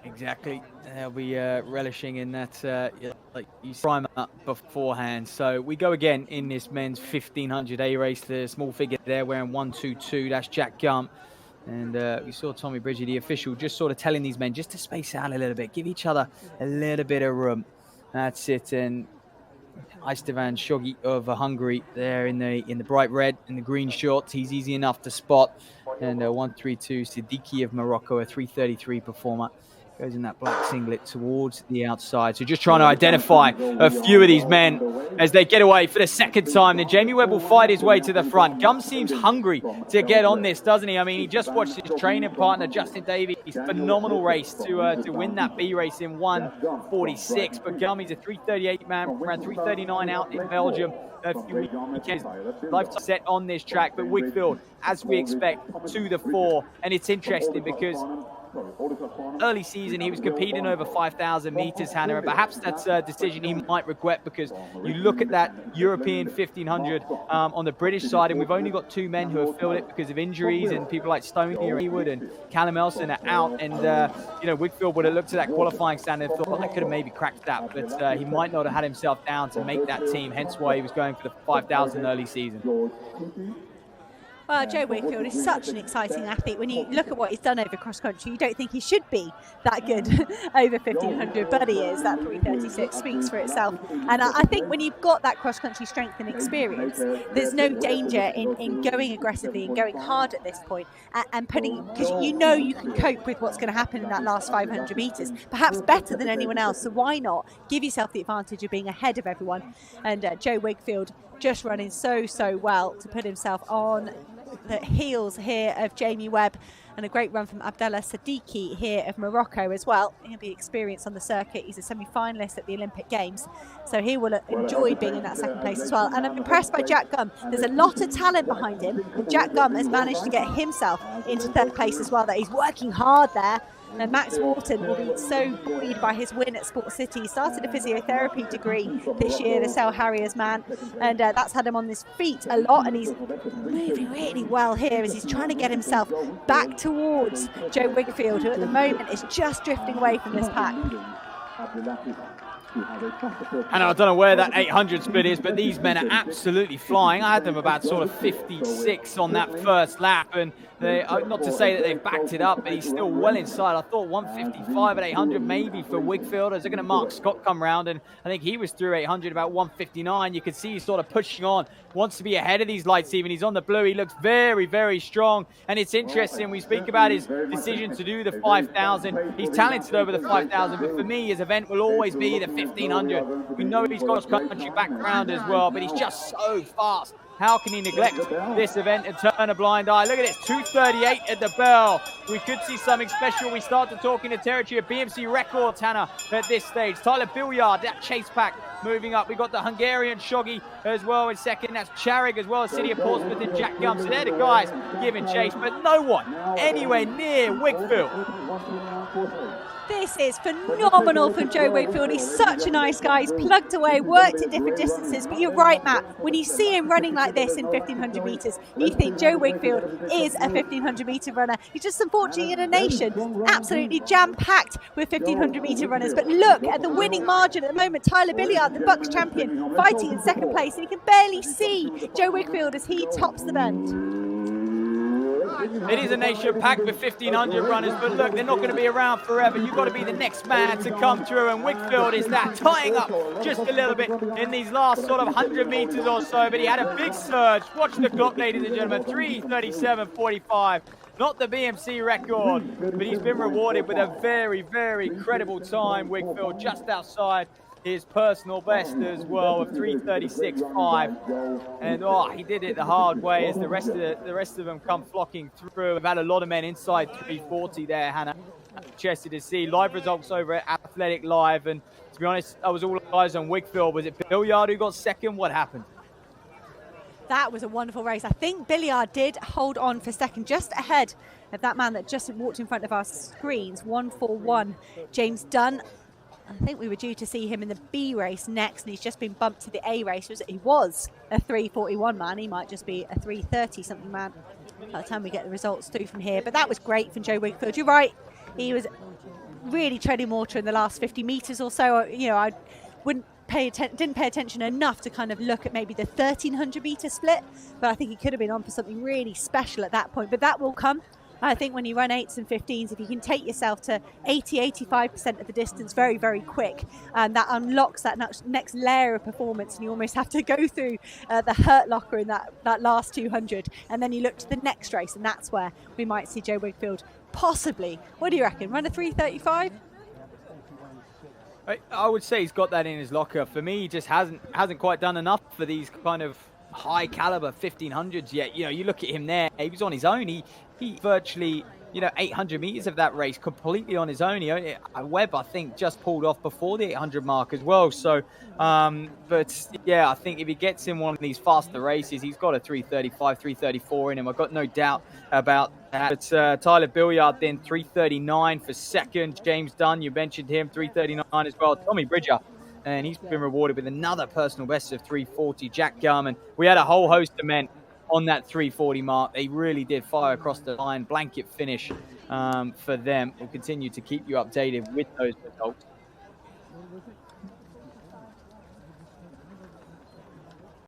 Exactly. They'll be relishing in that like you primer beforehand. So we go again in this men's 1500 A race. The small figure there wearing 122. That's Jack Gumm. And we saw Tommy Bridger, the official, just sort of telling these men just to space out a little bit, give each other a little bit of room. That's it. And Istvan Szogi of Hungary there in the bright red and the green shorts. He's easy enough to spot. And 132 Sadiki of Morocco, a 333 performer. Goes in that black singlet towards the outside. So just trying to identify a few of these men as they get away for the second time. Then Jamie Webb will fight his way to the front. Gumm seems hungry to get on this, doesn't he? I mean, he just watched his training partner, Justin Davies, phenomenal race to win that B race in 1:46. But Gumm, he's a 3:38 man, ran 3:39 out in Belgium a few weekends. Lifetime set on this track, but Wigfield, as we expect, to the fore. And it's interesting because early season he was competing over 5,000 meters, Hannah, and perhaps that's a decision he might regret, because you look at that European 1500 on the British side, and we've only got two men who have filled it because of injuries, and people like Stoney or Ewood and Callum Elson are out. And Wigfield would have looked at that qualifying standard and thought, well, I could have maybe cracked that, but he might not have had himself down to make that team, hence why he was going for the 5,000 early season. Well, Joe Wigfield is such an exciting athlete. When you look at what he's done over cross-country, you don't think he should be that good over 1500, but he is. That 3:36 speaks for itself. And I think when you've got that cross-country strength and experience, there's no danger in going aggressively and going hard at this point and putting, because you know you can cope with what's going to happen in that last 500 metres, perhaps better than anyone else. So why not give yourself the advantage of being ahead of everyone? And Joe Wigfield just running so well to put himself on the heels here of Jamie Webb, and a great run from Abdallah Sadiki here of Morocco as well. He'll be experienced on the circuit. He's a semi-finalist at the Olympic Games, so he will enjoy being in that second place as well. And I'm impressed by Jack Gumm. There's a lot of talent behind him. Jack Gumm has managed to get himself into third place as well, that he's working hard there. And Max Wharton will be so buoyed by his win at Sport City. He started a physiotherapy degree this year, the Sale Harriers man, and that's had him on his feet a lot, and he's moving really well here as he's trying to get himself back towards Joe Wigfield, who at the moment is just drifting away from this pack. And I don't know where that 800 split is, but these men are absolutely flying. I had them about sort of 56 on that first lap, and they, not to say that they've backed it up, but he's still well inside. I thought 155 at 800 maybe for Wigfield. As they're going to Mark Scott come round, and I think he was through 800 about 159. You can see he's sort of pushing on, wants to be ahead of these lights even. He's on the blue. He looks very strong, and it's interesting. We speak about his decision to do the 5,000. He's talented over the 5,000, but for me, his event will always be the 1,500. We know he's got a country background as well, but he's just so fast. How can he neglect this event and turn a blind eye? Look at this, 2:38 at the bell. We could see something special. We start to talk in the territory of BMC records, Hannah, at this stage. Tyler Bilyard, that chase pack moving up. We've got the Hungarian Szogi as well in second. That's Charig as well as City of Portsmouth and Jack Gumm. So they're the guys giving chase, but no one anywhere near Wigfield. This is phenomenal from Joe Wigfield. He's such a nice guy. He's plugged away, worked at different distances. But you're right, Matt. When you see him running like this in 1,500 metres, you think Joe Wigfield is a 1,500 metre runner. He's just unfortunately in a nation absolutely jam-packed with 1,500 metre runners. But look at the winning margin at the moment. Tyler Bilyard, the Bucks champion, fighting in second place. And you can barely see Joe Wigfield as he tops the bend. It is a nation packed with 1,500 runners, but look, they're not going to be around forever. You've got to be the next man to come through, and Wigfield is that, tying up just a little bit in these last sort of 100 metres or so, but he had a big surge. Watch the clock, ladies and gentlemen, 3:37.45. Not the BMC record, but he's been rewarded with a very credible time, Wigfield, just outside his personal best as well of 3:36.5, and he did it the hard way as the rest of them come flocking through. We've had a lot of men inside 3:40 there, Hannah. Interested to see live results over at Athletic Live, and to be honest, I was all eyes on Wigfield. Was it Bilyard who got second? What happened? That was a wonderful race. I think Bilyard did hold on for second, just ahead of that man that just walked in front of our screens, 141, James Dunne. I think we were due to see him in the B race next, and he's just been bumped to the A race. He was a 3:41 man. He might just be a 3:30 something man by the time we get the results through from here. But that was great from Joe Wigfield. You're right. He was really treading water in the last 50 metres or so. You know, I didn't pay attention enough to kind of look at maybe the 1,300 metre split, but I think he could have been on for something really special at that point. But that will come. I think when you run 8s and 15s, if you can take yourself to 80-85% of the distance very, very quick, that unlocks that next layer of performance, and you almost have to go through the hurt locker in that last 200, and then you look to the next race, and that's where we might see Joe Wigfield possibly, what do you reckon, run a 3:35? I would say he's got that in his locker. For me, he just hasn't quite done enough for these kind of high caliber 1500s yet. You know, you look at him there, he was on his own. He virtually, 800 meters of that race completely on his own. Webb, I think, just pulled off before the 800 mark as well. So, but yeah, I think if he gets in one of these faster races, he's got a 3:35, 3:34 in him. I've got no doubt about that. But Tyler Bilyard then 3:39 for second. James Dunne, you mentioned him, 3:39 as well. Tommy Bridger, and he's been rewarded with another personal best of 3:40. Jack Gumm, and we had a whole host of men on that 3:40 mark. They really did fire across the line. Blanket finish for them. We'll continue to keep you updated with those results.